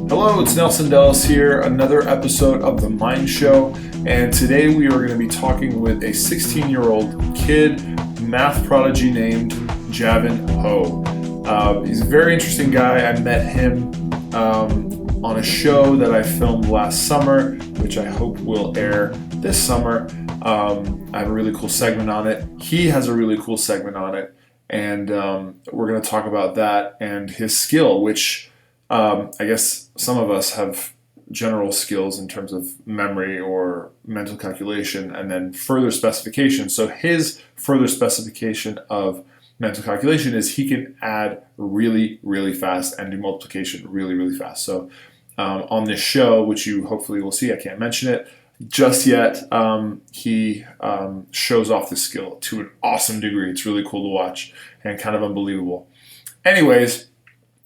Hello, it's Nelson Dellis here, another episode of The Mind Show, and today we are going to be talking with a 16-year-old kid, math prodigy named Javen Ho. He's a very interesting guy. I met him on a show that I filmed last summer, which I hope will air this summer. I have a really cool segment on it. He has a really cool segment on it, and we're going to talk about that and his skill, which I guess some of us have general skills in terms of memory or mental calculation, and then further specification. So his further specification of mental calculation is he can add really, really fast and do multiplication really, really fast. So on this show, which you hopefully will see, I can't mention it just yet, he shows off this skill to an awesome degree. It's really cool to watch and kind of unbelievable. Anyways,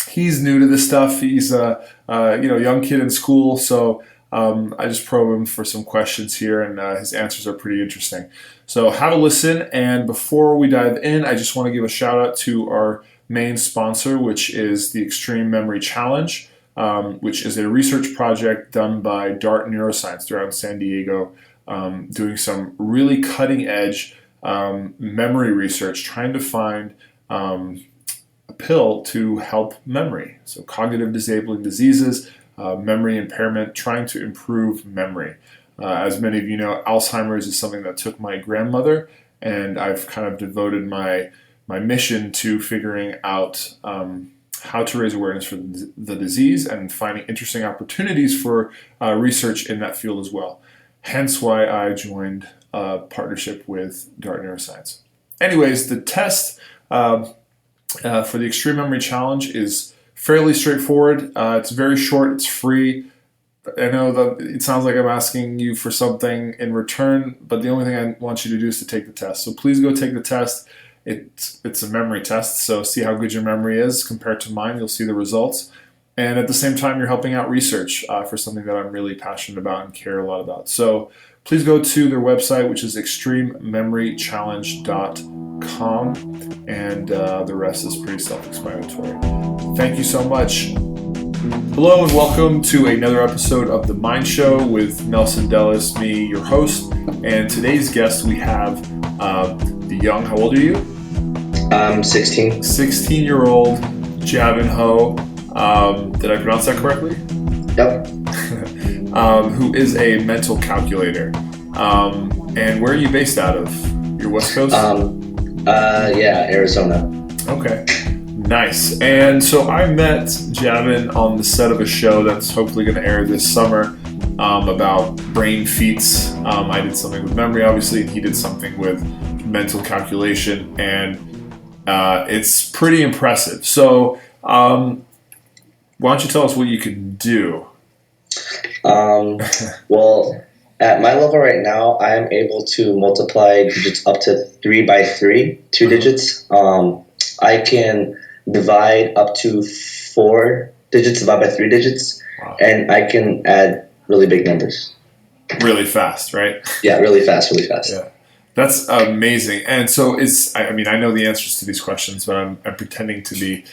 he's new to this stuff. He's a young kid in school, so I just probe him for some questions here, and his answers are pretty interesting. So have a listen, and before we dive in, I just want to give a shout out to our main sponsor, which is the Extreme Memory Challenge, which is a research project done by Dart Neuroscience throughout in San Diego, doing some really cutting-edge memory research, trying to find a pill to help memory. So cognitive disabling diseases, memory impairment, trying to improve memory. As many of you know, Alzheimer's is something that took my grandmother, and I've kind of devoted my mission to figuring out how to raise awareness for the disease and finding interesting opportunities for research in that field as well. Hence why I joined a partnership with Dart Neuroscience. Anyways, the test for the Extreme Memory Challenge is fairly straightforward. It's very short. It's free. I know that it sounds like I'm asking you for something in return, but the only thing I want you to do is to take the test. So please go take the test. It's a memory test, so see how good your memory is compared to mine. You'll see the results. And at the same time, you're helping out research for something that I'm really passionate about and care a lot about. So please go to their website, which is extremememorychallenge.com, and the rest is pretty self-explanatory. Thank you so much. Hello and welcome to another episode of The Mind Show with Nelson Dellis, me, your host. And today's guest we have the young, how old are you? I'm 16. 16-year-old Javen Ho. Did I pronounce that correctly? Yep. Who is a mental calculator. And where are you based out of? Your West Coast? Arizona. Okay. Nice. And so I met Javen on the set of a show that's hopefully going to air this summer about brain feats. I did something with memory, obviously, and he did something with mental calculation, and it's pretty impressive. So why don't you tell us what you can do? Well, at my level right now, I am able to multiply digits up to 3 by 3, 2 digits. I can divide up to 4 digits, divide by 3 digits, wow. And I can add really big numbers. Really fast, right? Yeah, really fast. Yeah. That's amazing. And so I know the answers to these questions, but I'm pretending to be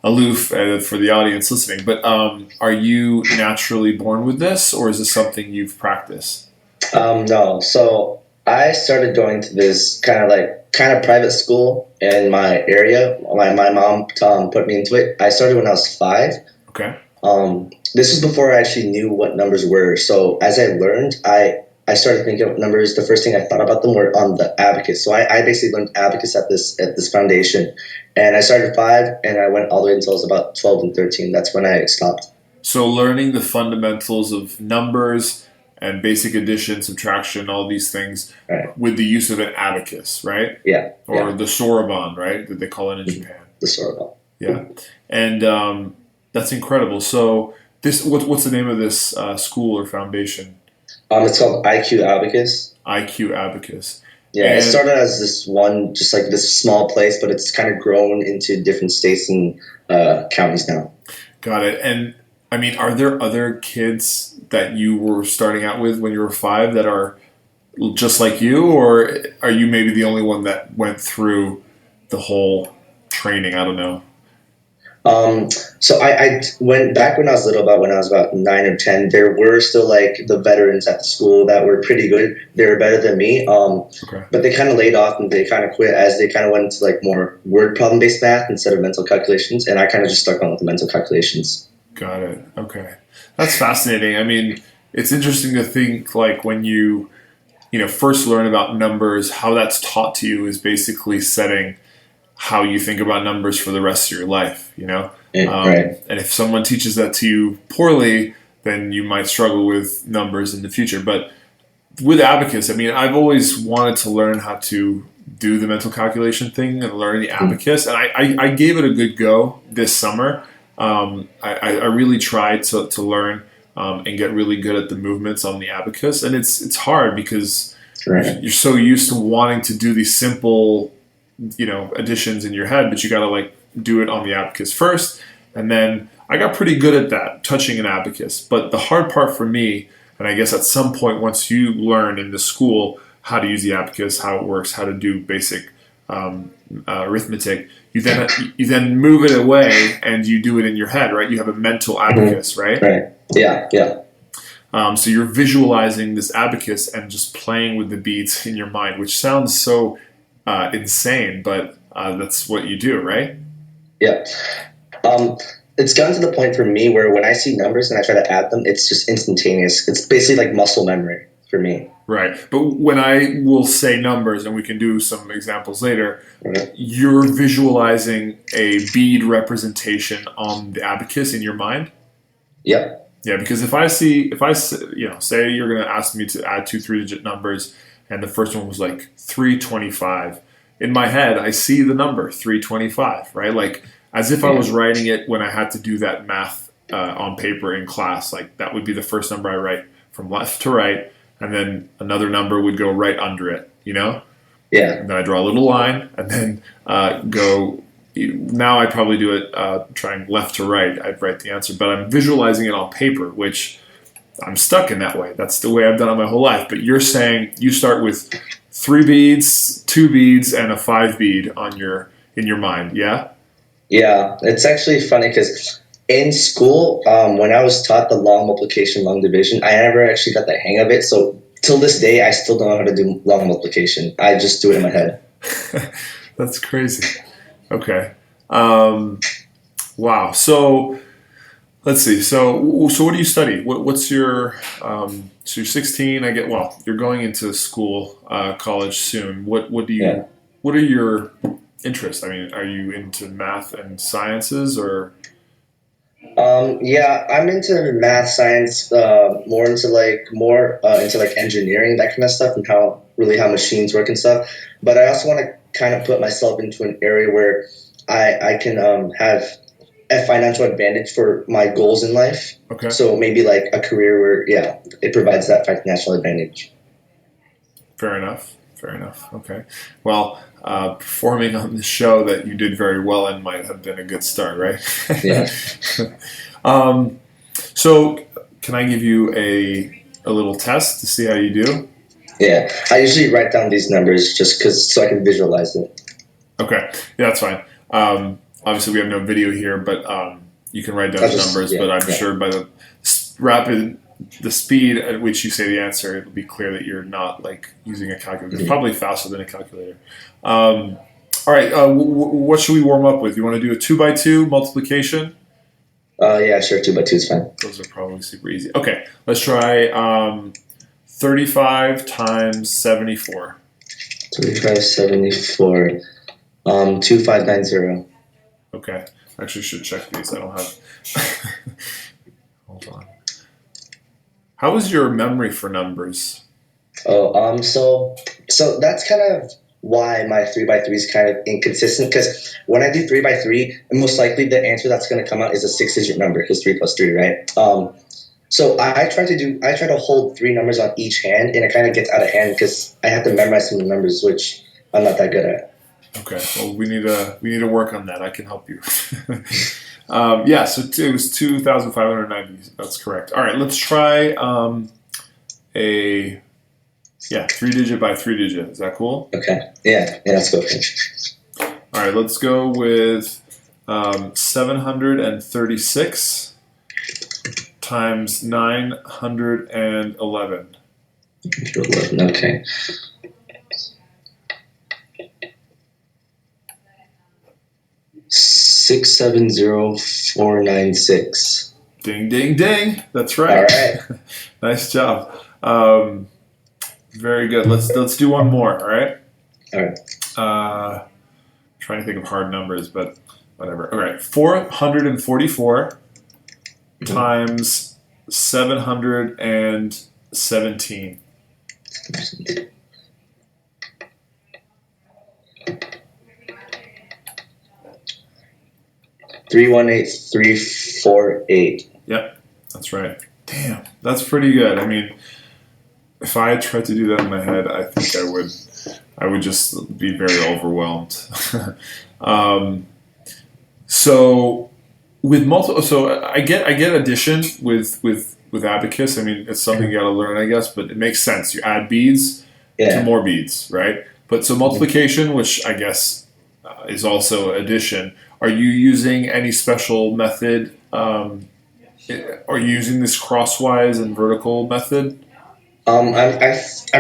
aloof for the audience listening. But are you naturally born with this, or is this something you've practiced? No. So I started going to this kind of private school in my area. My mom put me into it. I started when I was 5. Okay. This was before I actually knew what numbers were. So as I learned, I started thinking of numbers. The first thing I thought about them were on the Abacus. So I basically learned Abacus at this foundation. And I started at 5, and I went all the way until I was about 12 and 13. That's when I stopped. So learning the fundamentals of numbers and basic addition, subtraction, all these things, right, with the use of an abacus, right? Yeah. Or the soroban, right, that they call it in Japan. The soroban. Yeah. And that's incredible. So what's the name of this school or foundation? It's called IQ Abacus. IQ Abacus. Yeah, and it started as this one, just like this small place, but it's kind of grown into different states and counties now. Got it. And I mean, are there other kids that you were starting out with when you were 5 that are just like you, or are you maybe the only one that went through the whole training? I don't know. So I went back when I was little, about when I was about 9 or 10. There were still like the veterans at the school that were pretty good. They were better than me. Okay. But they kind of laid off and they kind of quit as they kind of went into like more word problem based math instead of mental calculations. And I kind of just stuck on with the mental calculations. Got it. Okay. That's fascinating. I mean, it's interesting to think like when you first learn about numbers, how that's taught to you is basically setting how you think about numbers for the rest of your life. Right. And if someone teaches that to you poorly, then you might struggle with numbers in the future. But with Abacus, I mean, I've always wanted to learn how to do the mental calculation thing and learn the Abacus, and I gave it a good go this summer. I really tried to learn and get really good at the movements on the Abacus, and it's hard because Right. you're so used to wanting to do these simple additions in your head, but you got to like do it on the Abacus first, and then I got pretty good at that, touching an Abacus. But the hard part for me, and I guess at some point once you learn in the school how to use the Abacus, how it works, how to do basic arithmetic, you then move it away and you do it in your head, right? You have a mental Abacus, right? Right. Yeah. Yeah. So you're visualizing this Abacus and just playing with the beads in your mind, which sounds so insane, but that's what you do, right? Yeah. Um, it's gotten to the point for me where when I see numbers and I try to add them, it's just instantaneous. It's basically like muscle memory for me. Right. But when I will say numbers, and we can do some examples later, Right. you're visualizing a bead representation on the Abacus in your mind. Yep. Yeah, because if say you're going to ask me to add two three-digit numbers, and the first one was like 325, in my head I see the number 325, right? Like as if I was writing it when I had to do that math on paper in class. Like that would be the first number I write from left to right, and then another number would go right under it. Yeah. And then I draw a little line, and then go. Now I probably do it trying left to right. I'd write the answer, but I'm visualizing it on paper, which I'm stuck in that way. That's the way I've done it my whole life. But you're saying you start with 3 beads, 2 beads, and a 5 bead in your mind. Yeah. Yeah. It's actually funny because in school, when I was taught the long multiplication, long division, I never actually got the hang of it. So till this day, I still don't know how to do long multiplication. I just do it in my head. That's crazy. Okay. Wow. So let's see. So what do you study? What's your so you're 16. You're going into school, college soon. What do you? Yeah. What are your interests? I mean, are you into math and sciences or? Yeah, I'm into math, science, more into like engineering, that kind of stuff, and how machines work and stuff. But I also want to kind of put myself into an area where I can have a financial advantage for my goals in life. Okay. So maybe like a career where it provides that financial advantage. Fair enough. Fair enough. Okay. Well, performing on the show that you did very well in might have been a good start, right? Yeah. So, can I give you a little test to see how you do? Yeah. I usually write down these numbers just so I can visualize it. Okay. Yeah, that's fine. Obviously, we have no video here, but you can write down the numbers. But I'm sure by the speed at which you say the answer, it'll be clear that you're not like using a calculator. It's probably faster than a calculator. All right. What should we warm up with? You want to do a 2x2 multiplication? Yeah, sure. 2 by 2 is fine. Those are probably super easy. Okay. Let's try 35 times 74. 35, 74. 2590. Okay. I actually should check these. I don't have. Hold on. How is your memory for numbers? Oh, so that's kind of why my 3 by 3 is kind of inconsistent, because when I do 3 by 3, most likely the answer that's going to come out is a 6-digit number, because 3 plus 3, right? So I try to hold 3 numbers on each hand, and it kind of gets out of hand because I have to memorize some numbers, which I'm not that good at. Okay, well we need to work on that. I can help you. Yeah, so it was 2,590. That's correct. All right, let's try a 3-digit by 3-digit. Is that cool? Okay. Yeah, that's good. All right, let's go with 736 times 911. 11, okay. 670496. Ding, ding, ding. That's right. All right. Nice job. Very good. Let's do one more. All right. All right. Trying to think of hard numbers, but whatever. All right. 444 times 717. 318348. Yep, that's right. Damn, that's pretty good. I mean, if I tried to do that in my head, I think I would just be very overwhelmed. So with multiple, so I get addition with Abacus. I mean, it's something you got to learn, I guess, but it makes sense. You add beads to more beads, right? But so multiplication, which I guess is also addition. Are you using any special method? Are you using this crosswise and vertical method? I'm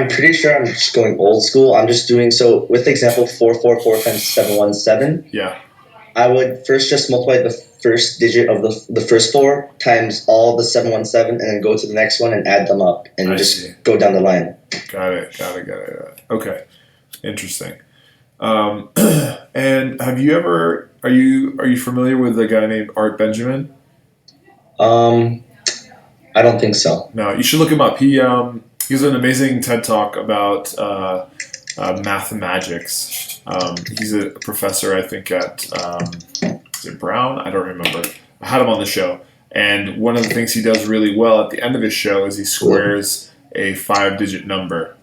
pretty sure I'm just going old school. I'm just doing so with the example 444 times 717. Yeah. I would first just multiply the first digit of the first four times all the 717, and then go to the next one and add them up, and go down the line. Got it. Okay, interesting. And have you ever? Are you familiar with a guy named Art Benjamin? I don't think so. No, you should look him up. He has an amazing TED Talk about mathemagics. He's a professor, I think, at is it Brown? I don't remember. I had him on the show, and one of the things he does really well at the end of his show is he squares a 5-digit number,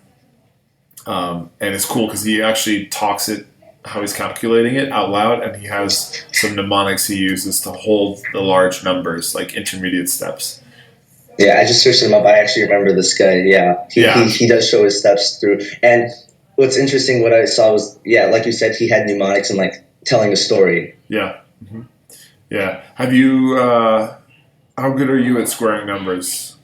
and it's cool because he actually talks it how he's calculating it out loud, and he has some mnemonics he uses to hold the large numbers, like intermediate steps. Yeah, I just searched him up. I actually remember this guy. Yeah, he does show his steps through. And what's interesting, what I saw was, like you said, he had mnemonics and like telling a story. Yeah. Mm-hmm. Yeah. Have you? How good are you at squaring numbers?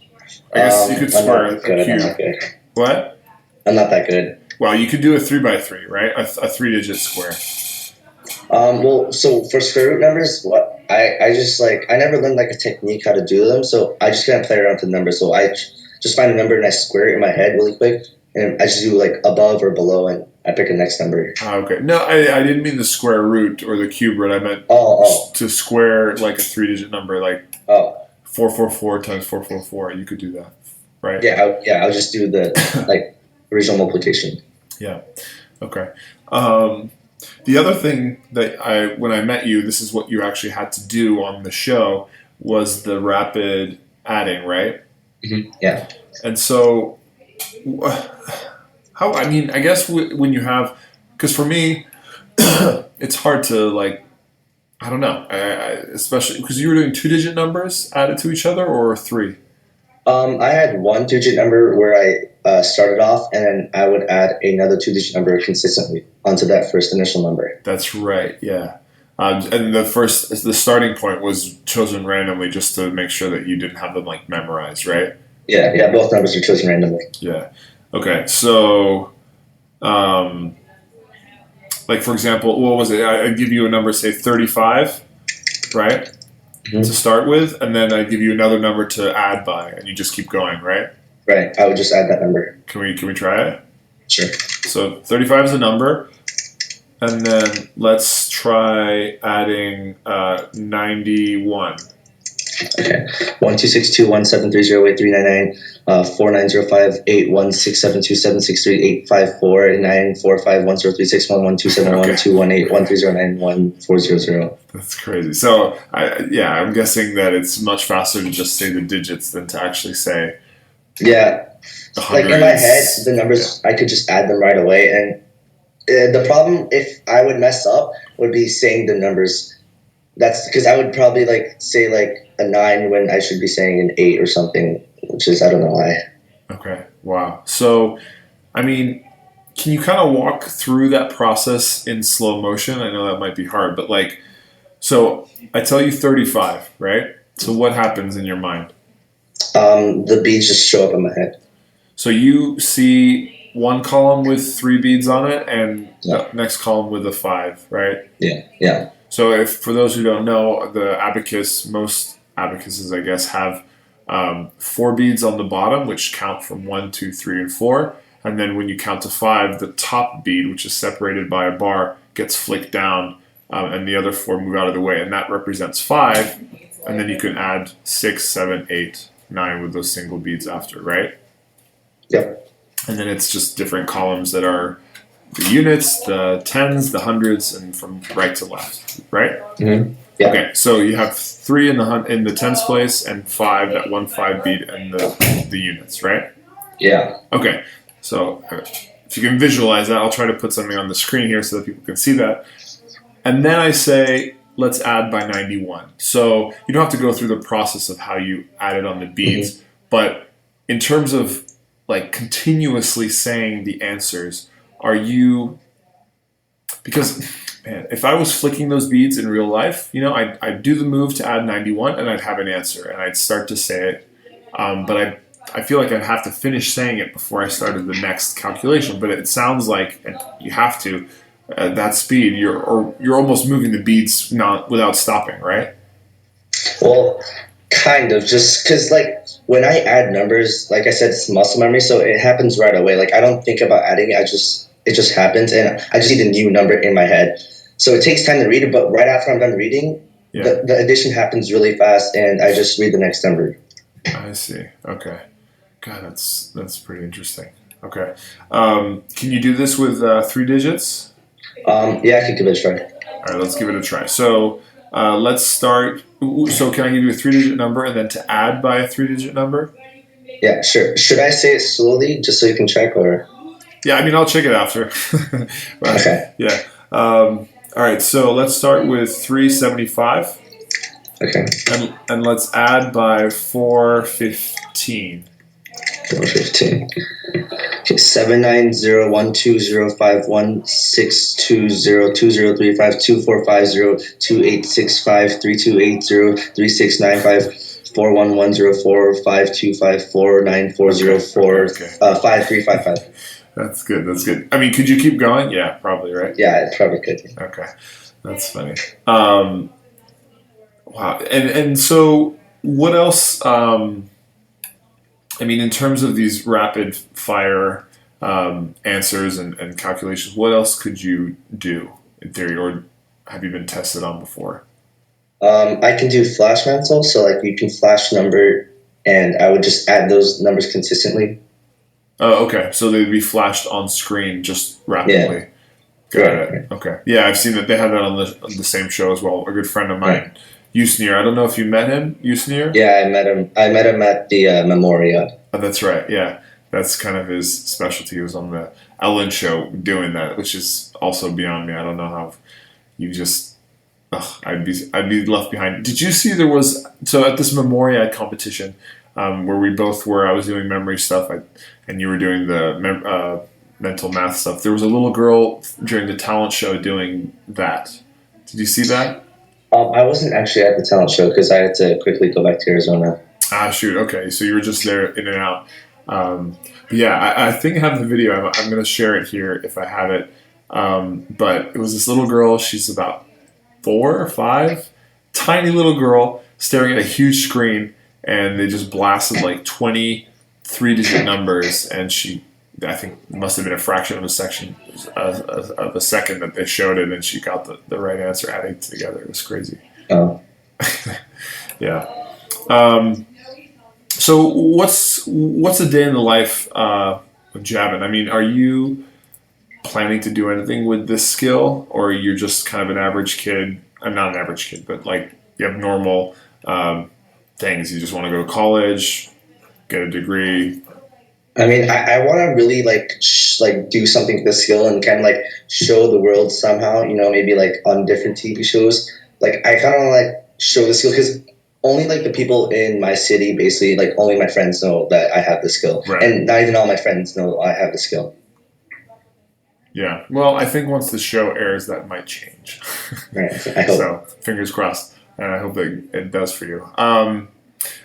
I guess you could square a cube. I'm not good. What? I'm not that good. Well, you could do a 3x3, right? A 3-digit square. Well, so for square root numbers, I just I never learned like a technique how to do them, so I just kind of play around with the numbers. So I just find a number and I square it in my head really quick, and I just do like above or below, and I pick a next number. Okay. No, I didn't mean the square root or the cube root. I meant to square like a 3-digit number, like 444 times 444. You could do that, right? Yeah, I'll just do the like original multiplication. Yeah. Okay. The other thing that when I met you, this is what you actually had to do on the show, was the rapid adding, right? Mm-hmm. Yeah. And so, I guess when you have, because for me, it's hard to I don't know, especially because you were doing 2-digit numbers added to each other, or 3? I had 1-digit number where I started off, and then I would add another 2-digit number consistently onto that first initial number. That's right, yeah. And the starting point was chosen randomly just to make sure that you didn't have them memorized, right? Yeah, both numbers are chosen randomly. Yeah. Okay, so, for example, what was it? I give you a number, say 35, right? Mm-hmm. To start with, and then I give you another number to add by, and you just keep going, right? Right. I would just add that number. Can we try it? Sure. So 35 is a number, and then let's try adding 91. Okay. 12621730839 490581672763854103611271121813091400. That's crazy. So I'm guessing that it's much faster to just say the digits than to actually say. Yeah. Like in my head, the numbers, I could just add them right away. And the problem, if I would mess up, would be saying the numbers. That's because I would probably say a 9 when I should be saying an 8 or something, which is, I don't know why. Okay. Wow. So, can you kind of walk through that process in slow motion? I know that might be hard, but So I tell you 35, right? So what happens in your mind? The beads just show up in my head. So you see one column with three beads on it, and Yeah, the next column with a five, right? yeah. So if for those who don't know, the abacus, most abacuses, I guess, have four beads on the bottom, which count from one, two, three, and four. And then when you count to five, the top bead, which is separated by a bar, gets flicked down, and the other four move out of the way, and that represents five. And then you can add six, seven, eight, nine with those single beads after, right? Yep. And then it's just different columns that are the units, the tens, the hundreds, and from right to left, right? Mm-hmm. Yeah. Okay, so you have three in the tens place and five, that one five beat, and the units, right? Yeah. Okay, so if you can visualize that, I'll try to put something on the screen here so that people can see that. And then I say, let's add by 91. So you don't have to go through the process of how you added on the beads, but in terms of like continuously saying the answers, are you, because man, if I was flicking those beads in real life, I'd do the move to add 91 and I'd have an answer and I'd start to say it. But I feel like I'd have to finish saying it before I started the next calculation. But it sounds like, and you have to, at that speed, you're almost moving the beads not without stopping, right? Well, kind of, just because like when I add numbers, like I said, it's muscle memory, so it happens right away. Like I don't think about adding it; it just happens, and I just see the new number in my head. So it takes time to read it, but right after I'm done reading, the addition happens really fast, and I just read the next number. I see. Okay. God, that's pretty interesting. Okay. Can you do this with three digits? Yeah, I could give it a try. All right, let's give it a try. So let's start. So can I give you a three-digit number and then to add by a three-digit number? Yeah, sure. Should I say it slowly just so you can check, or? Yeah, I mean, I'll check it after. But, Okay. Yeah. All right, so let's start with 375. Okay. And let's add by 415. 415. Okay, 790120516202352450286532804511045254940453535. That's good. That's good. I mean, could you keep going? Yeah, probably, right? Yeah, it probably could. Okay, that's funny. Wow. And so what else? I mean, in terms of these rapid fire answers and calculations, what else could you do in theory, or have you been tested on before? I can do flash mental, so like you can flash number, and I would just add those numbers consistently. Oh, okay. So they'd be flashed on screen just rapidly. Yeah. Got Right. it. Okay. Yeah, I've seen that. They have that on the same show as well. A good friend of mine, Usneer. I don't know if you met him, Usneer. Yeah, I met him. I met him at the Memoriad. Oh, that's right. Yeah, that's kind of his specialty. He was on the Ellen show doing that, which is also beyond me. I don't know how you just. Ugh, I'd be left behind. Did you see there was at this Memoriad competition where we both were? I was doing memory stuff, and you were doing the mental math stuff. There was a little girl during the talent show doing that. Did you see that? I wasn't actually at the talent show because I had to quickly go back to Arizona. Ah, shoot. Okay, so you were just there in and out. But yeah, I think I have the video. I'm going to share it here if I have it. But it was this little girl. She's about 4 or 5, tiny little girl staring at a huge screen, and they just blasted like 20 three-digit numbers, and I think it must have been a fraction of a second that they showed it, and she got the right answer adding together. It was crazy. Oh. Yeah. So what's a day in the life of Javen? I mean, are you planning to do anything with this skill, or you're just kind of an average kid? I'm not an average kid, but like you have normal things. You just want to go to college, get a degree. I mean, I want to really like do something with the skill and kind of like show the world somehow. Maybe like on different TV shows. Like I kind of want to like show the skill because only like the people in my city, basically, like only my friends know that I have the skill, Right. and not even all my friends know I have the skill. Yeah. Well, I think once the show airs, that might change. Right. I hope. So fingers crossed, and I hope that it does for you.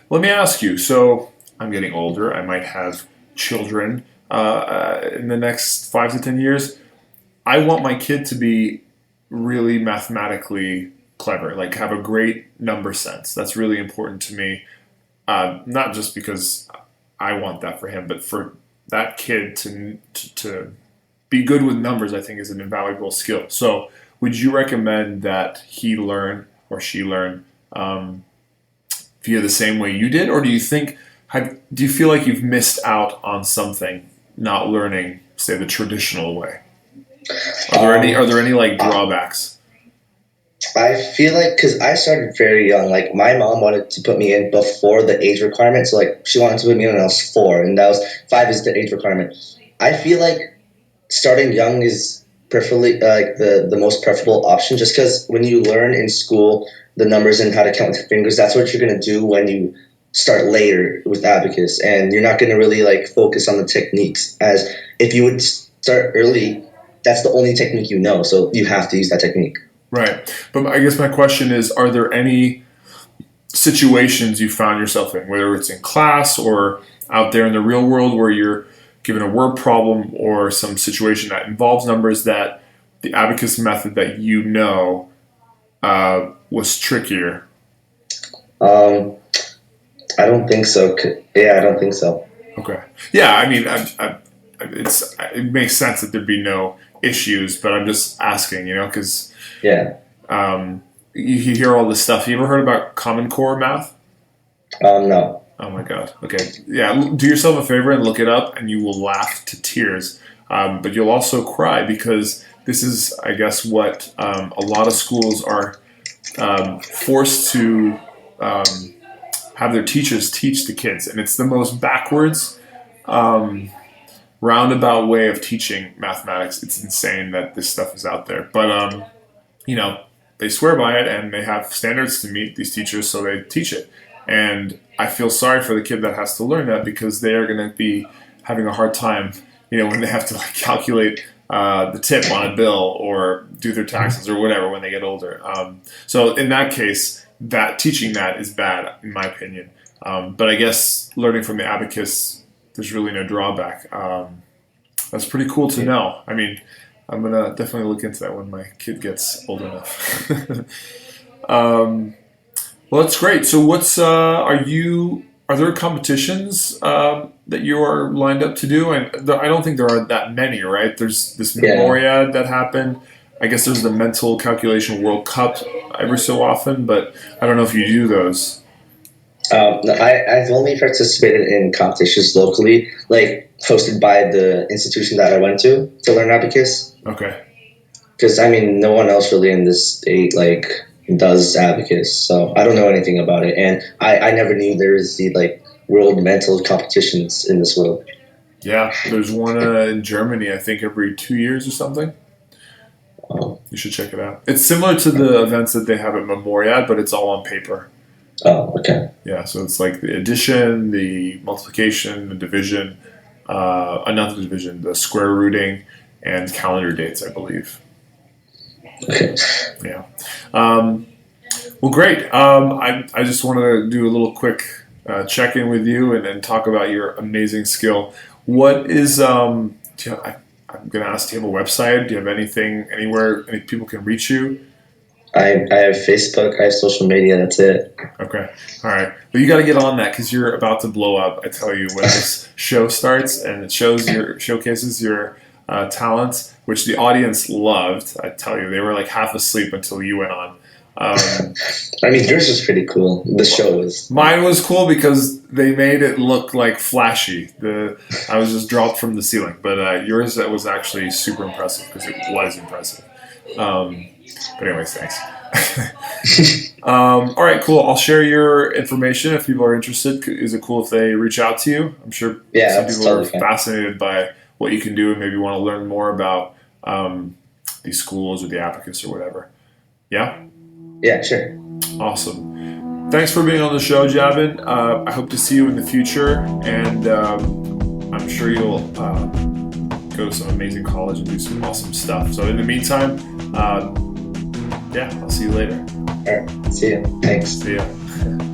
Let me ask you. So I'm getting older. I might have children in the next 5 to 10 years. I want my kid to be really mathematically clever, like have a great number sense. That's really important to me. Not just because I want that for him, but for that kid to be good with numbers, I think is an invaluable skill. So, would you recommend that he learn or she learn via the same way you did, or do you think do you feel like you've missed out on something not learning, say, the traditional way? Are there any like drawbacks? I feel like because I started very young, like my mom wanted to put me in before the age requirement. So like she wanted to put me in when I was 4, and that was 5 is the age requirement. I feel like starting young is preferably like the most preferable option, just because when you learn in school the numbers and how to count with your fingers, that's what you're gonna do when you start later with Abacus, and you're not gonna really like focus on the techniques. As if you would start early, that's the only technique you know, so you have to use that technique. Right. But I guess my question is, are there any situations you found yourself in, whether it's in class or out there in the real world, where you're given a word problem or some situation that involves numbers, that the Abacus method that you know was trickier? I don't think so. Yeah, I don't think so. Okay. Yeah, I mean, it makes sense that there'd be no issues, but I'm just asking, because Yeah. you hear all this stuff. You ever heard about Common Core math? No. Oh my God. Okay. Yeah. Do yourself a favor and look it up, and you will laugh to tears. But you'll also cry, because this is, I guess, what a lot of schools are forced to have their teachers teach the kids. And it's the most backwards, roundabout way of teaching mathematics. It's insane that this stuff is out there. But, they swear by it, and they have standards to meet, these teachers, so they teach it. And I feel sorry for the kid that has to learn that, because they are going to be having a hard time, when they have to like calculate the tip on a bill or do their taxes or whatever when they get older. So in that case, that teaching that is bad, in my opinion. But I guess learning from the Abacus, there's really no drawback. That's pretty cool to know. I mean, I'm going to definitely look into that when my kid gets old enough. Well, that's great. So are there competitions that you are lined up to do? And I don't think there are that many, right? There's this Memoriad that happened. I guess there's the Mental Calculation World Cup every so often, but I don't know if you do those. No, I've only participated in competitions locally, like hosted by the institution that I went to learn Abacus. Okay. Because no one else really in this state does Abacus, so I don't know anything about it, and I never knew there was the world mental competitions in this world. Yeah, there's one in Germany, I think, every 2 years or something. You should check it out. It's similar to the events that they have at Memoriad, but it's all on paper. Oh, okay. Yeah, so it's like the addition, the multiplication, the division, not the division, the square rooting, and calendar dates, I believe. Okay. Yeah. Well, great. I just wanted to do a little quick check-in with you and talk about your amazing skill. What is, I'm going to ask, do you have a website? Do you have anything, anywhere any people can reach you? I have Facebook, I have social media, that's it. Okay. All right. Well, you got to get on that, because you're about to blow up. I tell you, when this show starts and it showcases your talents, which the audience loved. I tell you, they were like half asleep until you went on. Yours was pretty cool. The show was. Mine was cool because they made it look like flashy. I was just dropped from the ceiling, but yours was actually super impressive, because it was impressive. But anyways, thanks. All right, cool. I'll share your information if people are interested. Is it cool if they reach out to you? I'm sure some people are fascinated by what you can do and maybe want to learn more about these schools or the Abacus or whatever. Yeah? Yeah, sure. Awesome. Thanks for being on the show, Javen. I hope to see you in the future, and I'm sure you'll go to some amazing college and do some awesome stuff. So in the meantime, yeah, I'll see you later. All right. See you. Thanks. See ya.